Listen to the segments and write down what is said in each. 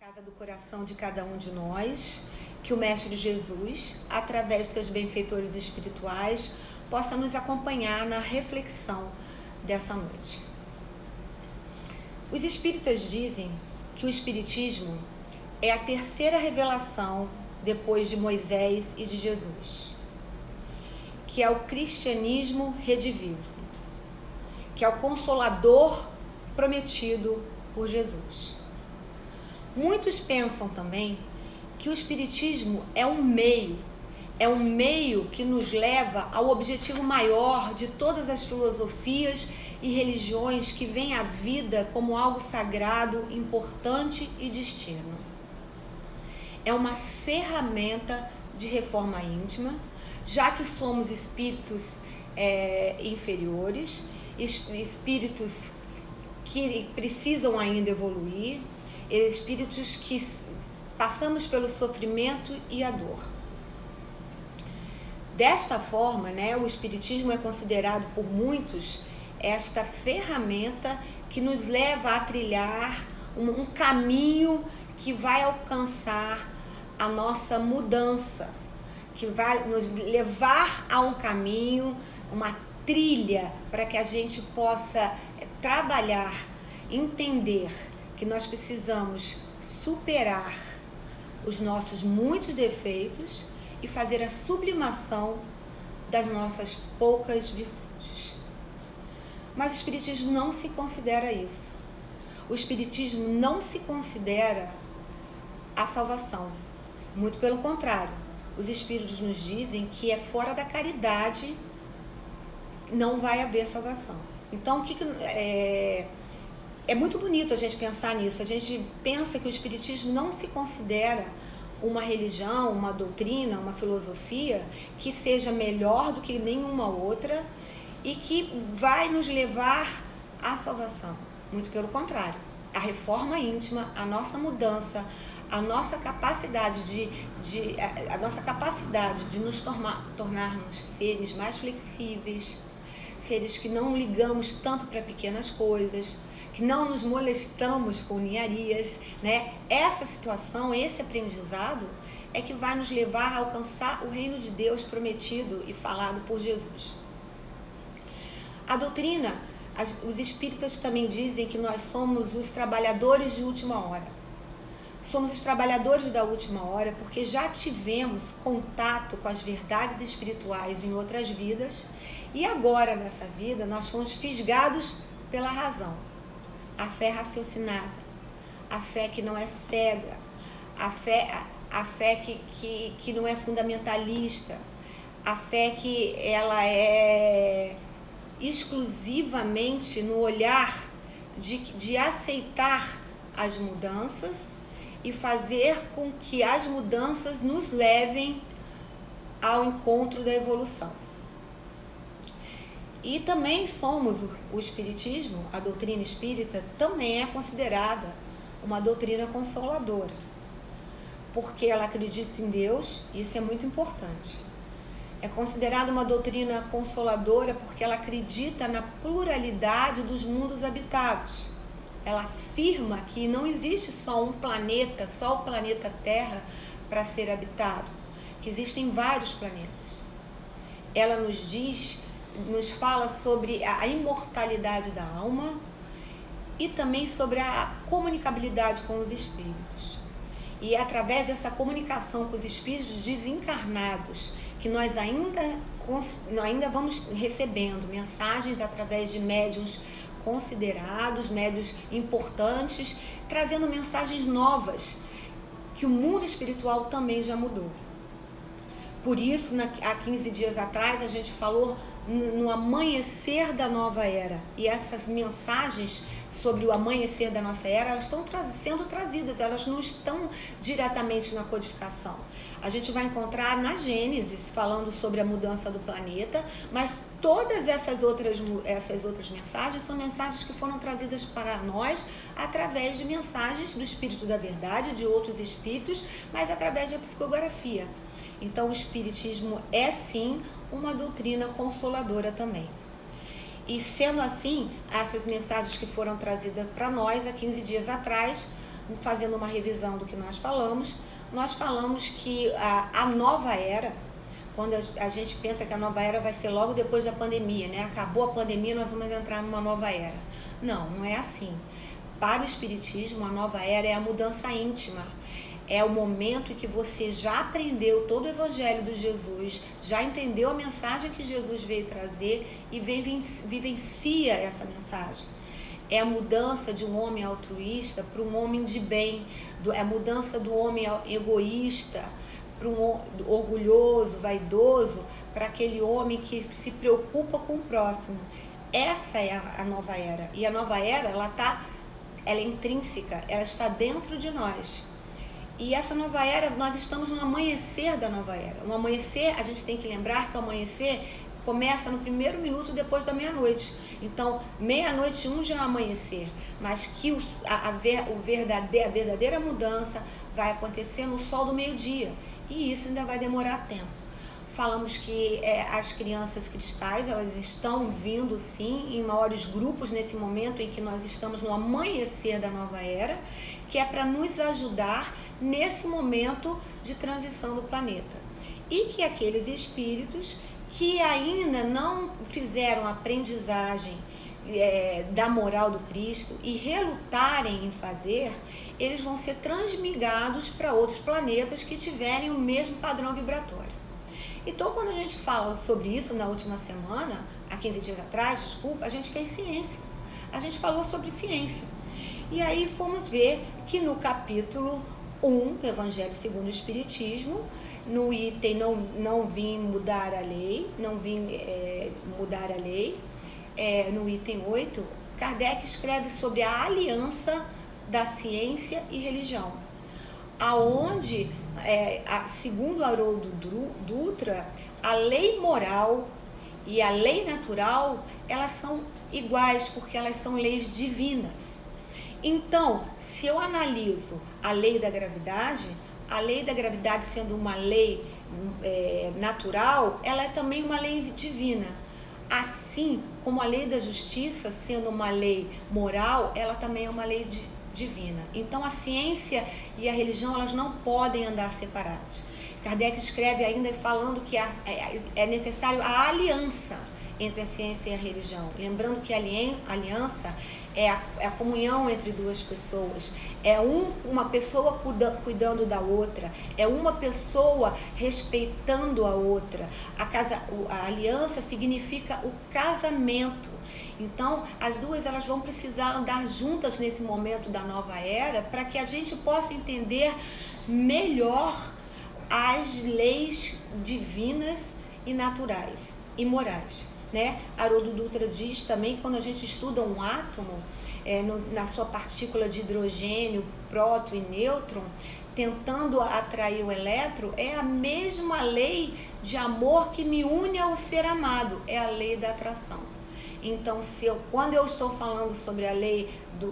casa do coração de cada um de nós, que o Mestre Jesus, através dos seus benfeitores espirituais, possa nos acompanhar na reflexão dessa noite. Os espíritas dizem que o Espiritismo é a terceira revelação depois de Moisés e de Jesus, que é o cristianismo redivivo, que é o consolador prometido por Jesus. Muitos pensam também que o Espiritismo é um meio que nos leva ao objetivo maior de todas as filosofias e religiões que veem a vida como algo sagrado, importante e destino. É uma ferramenta de reforma íntima, já que somos espíritos inferiores, espíritos que precisam ainda evoluir, espíritos que passamos pelo sofrimento e a dor. Desta forma, o Espiritismo é considerado por muitos esta ferramenta que nos leva a trilhar um caminho que vai alcançar a nossa mudança, que vai nos levar a um caminho, uma trilha para que a gente possa trabalhar, entender que nós precisamos superar os nossos muitos defeitos e fazer a sublimação das nossas poucas virtudes. Mas o Espiritismo não se considera isso. O Espiritismo não se considera a salvação. Muito pelo contrário, os Espíritos nos dizem que é fora da caridade não vai haver salvação. Então, é muito bonito a gente pensar nisso. A gente pensa que o Espiritismo não se considera uma religião, uma doutrina, uma filosofia que seja melhor do que nenhuma outra e que vai nos levar à salvação. Muito pelo contrário. A reforma íntima, a nossa mudança, a nossa capacidade de nos tornarmos seres mais flexíveis, seres que não ligamos tanto para pequenas coisas, que não nos molestamos com ninharias, Essa situação, esse aprendizado é que vai nos levar a alcançar o reino de Deus prometido e falado por Jesus. A doutrina, os espíritas também dizem que nós somos os trabalhadores de última hora. Somos os trabalhadores da última hora porque já tivemos contato com as verdades espirituais em outras vidas e agora nessa vida nós fomos fisgados pela razão. A fé raciocinada, a fé que não é cega, a fé que não é fundamentalista, a fé que ela é exclusivamente no olhar de aceitar as mudanças e fazer com que as mudanças nos levem ao encontro da evolução. E também somos, o Espiritismo, a doutrina espírita, também é considerada uma doutrina consoladora, porque ela acredita em Deus, e isso é muito importante. É considerada uma doutrina consoladora porque ela acredita na pluralidade dos mundos habitados. Ela afirma que não existe só um planeta, só o planeta Terra para ser habitado, que existem vários planetas. Ela nos fala sobre a imortalidade da alma e também sobre a comunicabilidade com os espíritos. E é através dessa comunicação com os espíritos desencarnados que nós ainda vamos recebendo mensagens através de médiuns considerados, médiuns importantes, trazendo mensagens novas, que o mundo espiritual também já mudou. Por isso, há 15 dias atrás, a gente falou no amanhecer da nova era. E essas mensagens sobre o amanhecer da nossa era, elas estão sendo trazidas, elas não estão diretamente na codificação. A gente vai encontrar na Gênesis, falando sobre a mudança do planeta, mas todas essas outras mensagens são mensagens que foram trazidas para nós através de mensagens do Espírito da Verdade, de outros espíritos, mas através da psicografia. Então, o Espiritismo é sim uma doutrina consoladora também. E sendo assim, essas mensagens que foram trazidas para nós há 15 dias atrás, fazendo uma revisão do que nós falamos que a nova era, quando a gente pensa que a nova era vai ser logo depois da pandemia, né? Acabou a pandemia, nós vamos entrar numa nova era. Não, não é assim. Para o Espiritismo, a nova era é a mudança íntima. É o momento em que você já aprendeu todo o Evangelho de Jesus, já entendeu a mensagem que Jesus veio trazer e vivencia essa mensagem. É a mudança de um homem altruísta para um homem de bem, é a mudança do homem egoísta para um orgulhoso, vaidoso, para aquele homem que se preocupa com o próximo. Essa é a nova era. E a nova era, ela é intrínseca, ela está dentro de nós. E essa nova era, nós estamos no amanhecer da nova era. No amanhecer, a gente tem que lembrar que o amanhecer começa no primeiro minuto depois da meia-noite. Então, meia-noite já é o amanhecer, mas que a verdadeira mudança vai acontecer no sol do meio-dia. E isso ainda vai demorar tempo. Falamos que as crianças cristais, elas estão vindo sim em maiores grupos nesse momento em que nós estamos no amanhecer da nova era, que é para nos ajudar nesse momento de transição do planeta. E que aqueles espíritos que ainda não fizeram aprendizagem da moral do Cristo e relutarem em fazer, eles vão ser transmigrados para outros planetas que tiverem o mesmo padrão vibratório. Então, quando a gente fala sobre isso na última semana, há 15 dias atrás, desculpa, a gente fez ciência. A gente falou sobre ciência. E aí fomos ver que no capítulo 1, do Evangelho segundo o Espiritismo, no item não vim mudar a lei, no item 8, Kardec escreve sobre a aliança da ciência e religião, aonde, segundo Haroldo Dutra, a lei moral e a lei natural, elas são iguais, porque elas são leis divinas. Então, se eu analiso a lei da gravidade sendo uma lei natural, ela é também uma lei divina. Assim como a lei da justiça, sendo uma lei moral, ela também é uma lei divina. Então, a ciência e a religião, elas não podem andar separadas. Kardec escreve ainda falando que é necessário a aliança entre a ciência e a religião. Lembrando que a aliança é a comunhão entre duas pessoas, é uma pessoa cuidando da outra, é uma pessoa respeitando a outra. A aliança significa o casamento. Então, as duas elas vão precisar andar juntas nesse momento da nova era para que a gente possa entender melhor as leis divinas e naturais e morais, né? Haroldo Dutra diz também que quando a gente estuda um átomo, na sua partícula de hidrogênio, próton e nêutron, tentando atrair o elétron, é a mesma lei de amor que me une ao ser amado, é a lei da atração. Então, quando eu estou falando sobre a lei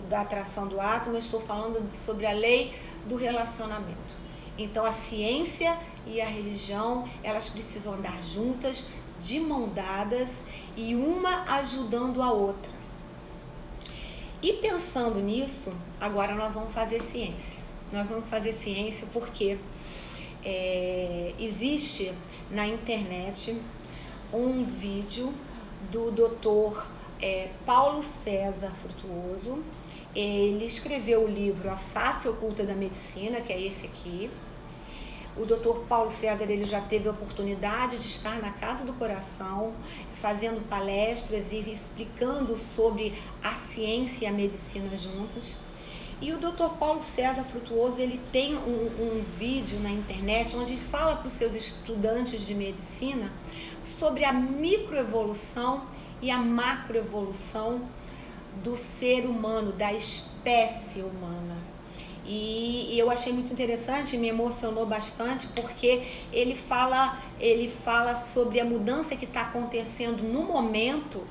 da atração do átomo, eu estou falando sobre a lei do relacionamento. Então, a ciência e a religião, elas precisam andar juntas, de mão dadas, e uma ajudando a outra. E pensando nisso, agora nós vamos fazer ciência. Nós vamos fazer ciência porque existe na internet um vídeo do Dr. Paulo César Frutuoso. Ele escreveu o livro A Face Oculta da Medicina, que é esse aqui. O Dr. Paulo César, ele já teve a oportunidade de estar na Casa do Coração, fazendo palestras e explicando sobre a ciência e a medicina juntos. E o Dr. Paulo César Frutuoso, ele tem um vídeo na internet onde ele fala para os seus estudantes de medicina sobre a microevolução e a macroevolução do ser humano, da espécie humana. E eu achei muito interessante, me emocionou bastante, porque ele fala sobre a mudança que está acontecendo no momento.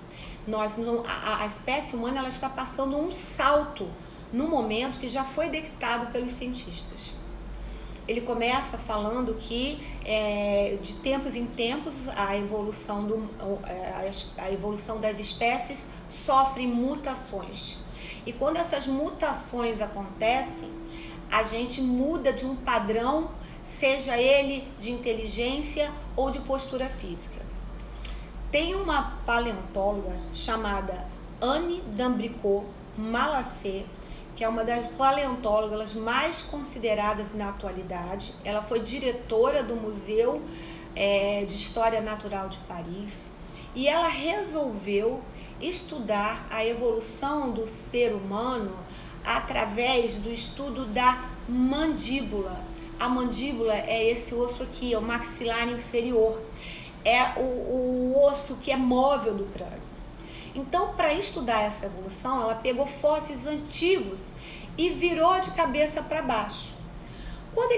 A espécie humana ela está passando um salto no momento que já foi detectado pelos cientistas. Ele começa falando que de tempos em tempos a evolução das espécies sofre mutações. E quando essas mutações acontecem, a gente muda de um padrão, seja ele de inteligência ou de postura física. Tem uma paleontóloga chamada Anne d'Ambricot Malassez, que é uma das paleontólogas mais consideradas na atualidade. Ela foi diretora do Museu de História Natural de Paris e ela resolveu estudar a evolução do ser humano através do estudo da mandíbula. A mandíbula é esse osso aqui, é o maxilar inferior, é o osso que é móvel do crânio. Então, para estudar essa evolução, ela pegou fósseis antigos e virou de cabeça para baixo. Quando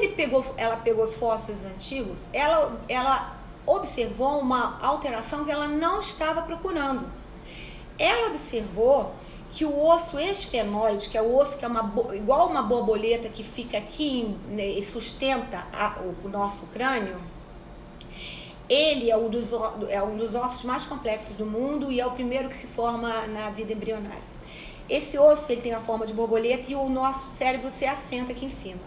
ela pegou fósseis antigos, ela observou uma alteração que ela não estava procurando. Ela observou que o osso esfenoide, que é o osso que é igual uma borboleta que fica aqui, né, e sustenta o nosso crânio, ele é um dos ossos mais complexos do mundo e é o primeiro que se forma na vida embrionária. Esse osso ele tem a forma de borboleta e o nosso cérebro se assenta aqui em cima.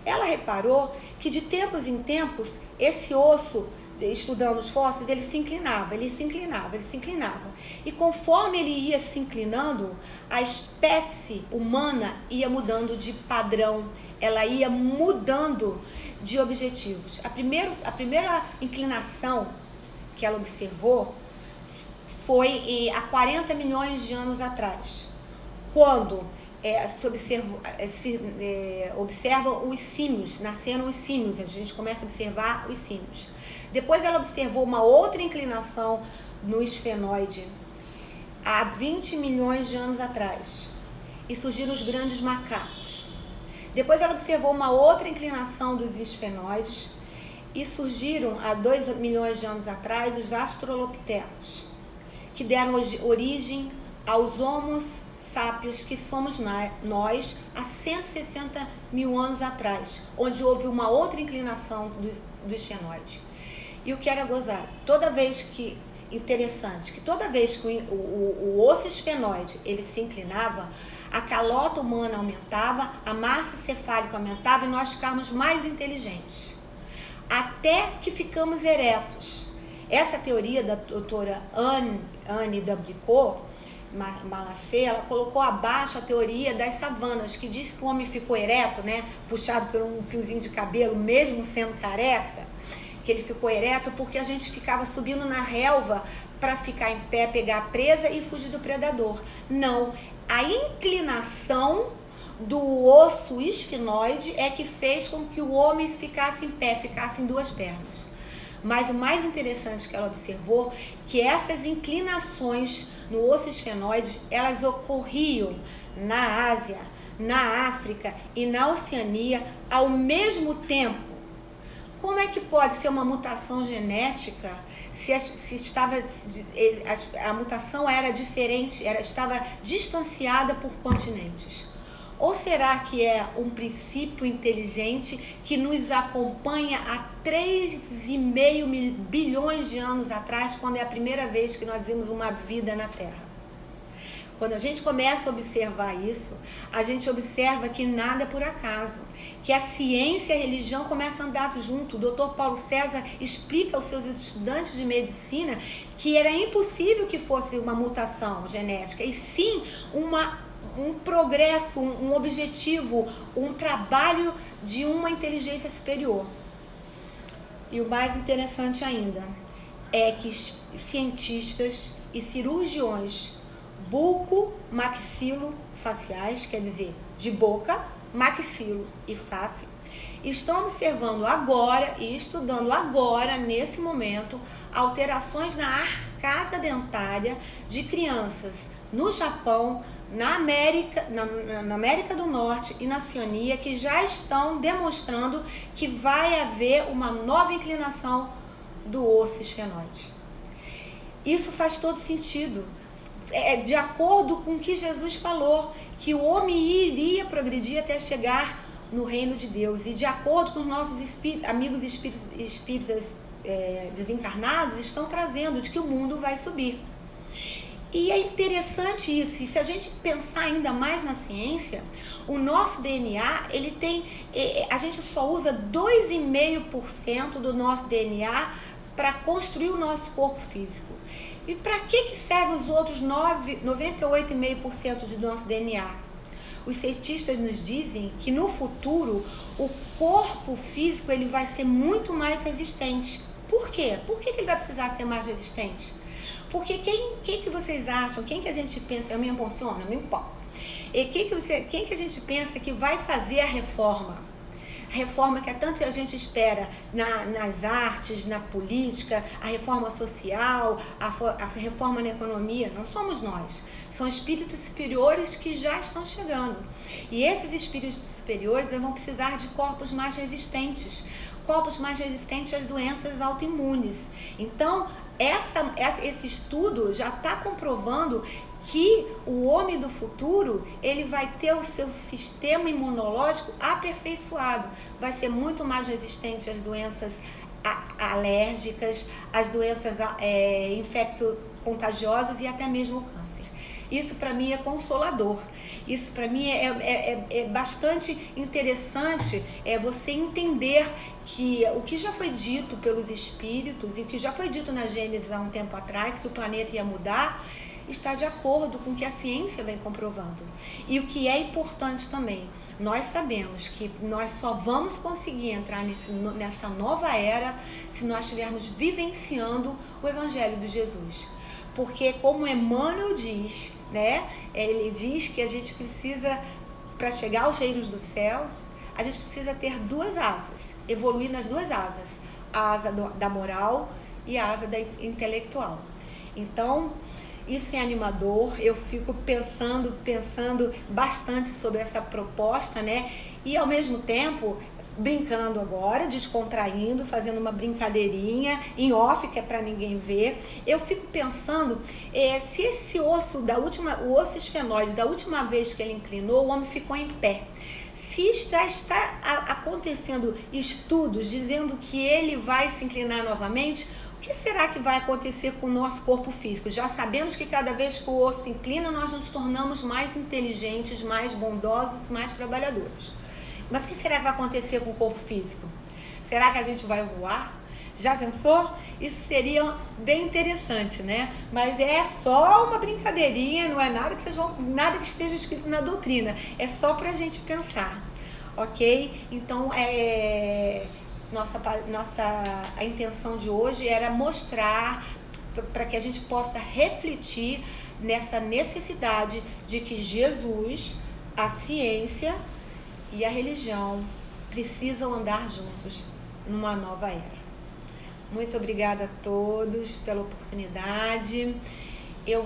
Ela reparou que de tempos em tempos esse osso, estudando os fósseis, ele se inclinava. E conforme ele ia se inclinando, a espécie humana ia mudando de padrão, ela ia mudando de objetivos. A primeira inclinação que ela observou foi há 40 milhões de anos atrás, quando se observam os símios, nasceram os símios, a gente começa a observar os símios. Depois ela observou uma outra inclinação no esfenoide há 20 milhões de anos atrás e surgiram os grandes macacos. Depois ela observou uma outra inclinação dos esfenoides e surgiram há 2 milhões de anos atrás os australopithecus, que deram origem aos Homo sapiens, que somos nós há 160 mil anos atrás, onde houve uma outra inclinação do esfenoide. E o que era gozar, toda vez que o osso esfenoide ele se inclinava, a calota humana aumentava, a massa cefálica aumentava e nós ficávamos mais inteligentes, até que ficamos eretos. Essa teoria da doutora Anne d'Ambricot Malassez, ela colocou abaixo a teoria das savanas, que diz que o homem ficou ereto, né, puxado por um fiozinho de cabelo, mesmo sendo careca, que ele ficou ereto porque a gente ficava subindo na relva para ficar em pé, pegar a presa e fugir do predador. Não, a inclinação do osso esfenoide é que fez com que o homem ficasse em pé, ficasse em 2 pernas. Mas o mais interessante que ela observou, que essas inclinações no osso esfenoide, elas ocorriam na Ásia, na África e na Oceania ao mesmo tempo. Como é que pode ser uma mutação genética se a mutação era diferente, estava distanciada por continentes? Ou será que é um princípio inteligente que nos acompanha há 3,5 bilhões de anos atrás, quando é a primeira vez que nós vimos uma vida na Terra? Quando a gente começa a observar isso, a gente observa que nada é por acaso, que a ciência e a religião começam a andar junto. O Dr. Paulo César explica aos seus estudantes de medicina que era impossível que fosse uma mutação genética, e sim um progresso, um objetivo, um trabalho de uma inteligência superior. E o mais interessante ainda é que cientistas e cirurgiões buco-maxilo-faciais, quer dizer, de boca, maxilo e face, estão observando agora e estudando agora, nesse momento, alterações na arcada dentária de crianças no Japão, na América do Norte e na Oceania, que já estão demonstrando que vai haver uma nova inclinação do osso esfenoide. Isso faz todo sentido. De acordo com o que Jesus falou, que o homem iria progredir até chegar no reino de Deus. E de acordo com os nossos amigos espíritas desencarnados, estão trazendo de que o mundo vai subir. E é interessante isso, e se a gente pensar ainda mais na ciência, o nosso DNA, ele tem, a gente só usa 2,5% do nosso DNA para construir o nosso corpo físico. E para que serve os outros 98,5% do nosso DNA? Os cientistas nos dizem que no futuro o corpo físico ele vai ser muito mais resistente. Por quê? Por que ele vai precisar ser mais resistente? Porque quem que vocês acham, quem que a gente pensa, eu me emociono, eu me empolgo, e quem que a gente pensa que vai fazer a reforma? A reforma que tanto a gente espera nas artes, na política, a reforma social, a reforma na economia, não somos nós. São espíritos superiores que já estão chegando. E esses espíritos superiores vão precisar de corpos mais resistentes às doenças autoimunes. Então, esse estudo já está comprovando que o homem do futuro, ele vai ter o seu sistema imunológico aperfeiçoado, vai ser muito mais resistente às doenças alérgicas, às doenças infecto-contagiosas e até mesmo o câncer. Isso para mim é consolador, isso para mim é bastante interessante, você entender que o que já foi dito pelos espíritos e o que já foi dito na Gênesis há um tempo atrás, que o planeta ia mudar, está de acordo com o que a ciência vem comprovando. E o que é importante também, nós sabemos que nós só vamos conseguir entrar nessa nova era se nós estivermos vivenciando o Evangelho de Jesus. Porque como Emmanuel diz, né? Ele diz que a gente precisa, para chegar aos reinos dos céus, a gente precisa ter duas asas, evoluir nas duas asas, a asa da moral e a asa da intelectual. Então, isso é animador, eu fico pensando bastante sobre essa proposta, né? E ao mesmo tempo, brincando agora, descontraindo, fazendo uma brincadeirinha em off, que é para ninguém ver, eu fico pensando se esse osso o osso esfenoide, da última vez que ele inclinou, o homem ficou em pé. Se já está acontecendo estudos dizendo que ele vai se inclinar novamente, o que será que vai acontecer com o nosso corpo físico? Já sabemos que cada vez que o osso inclina, nós nos tornamos mais inteligentes, mais bondosos, mais trabalhadores. Mas o que será que vai acontecer com o corpo físico? Será que a gente vai voar? Já pensou? Isso seria bem interessante, né? Mas é só uma brincadeirinha, não é nada que esteja escrito na doutrina. É só pra gente pensar, ok? Então, a intenção de hoje era mostrar para que a gente possa refletir nessa necessidade de que Jesus, a ciência e a religião precisam andar juntos numa nova era. Muito obrigada a todos pela oportunidade. Eu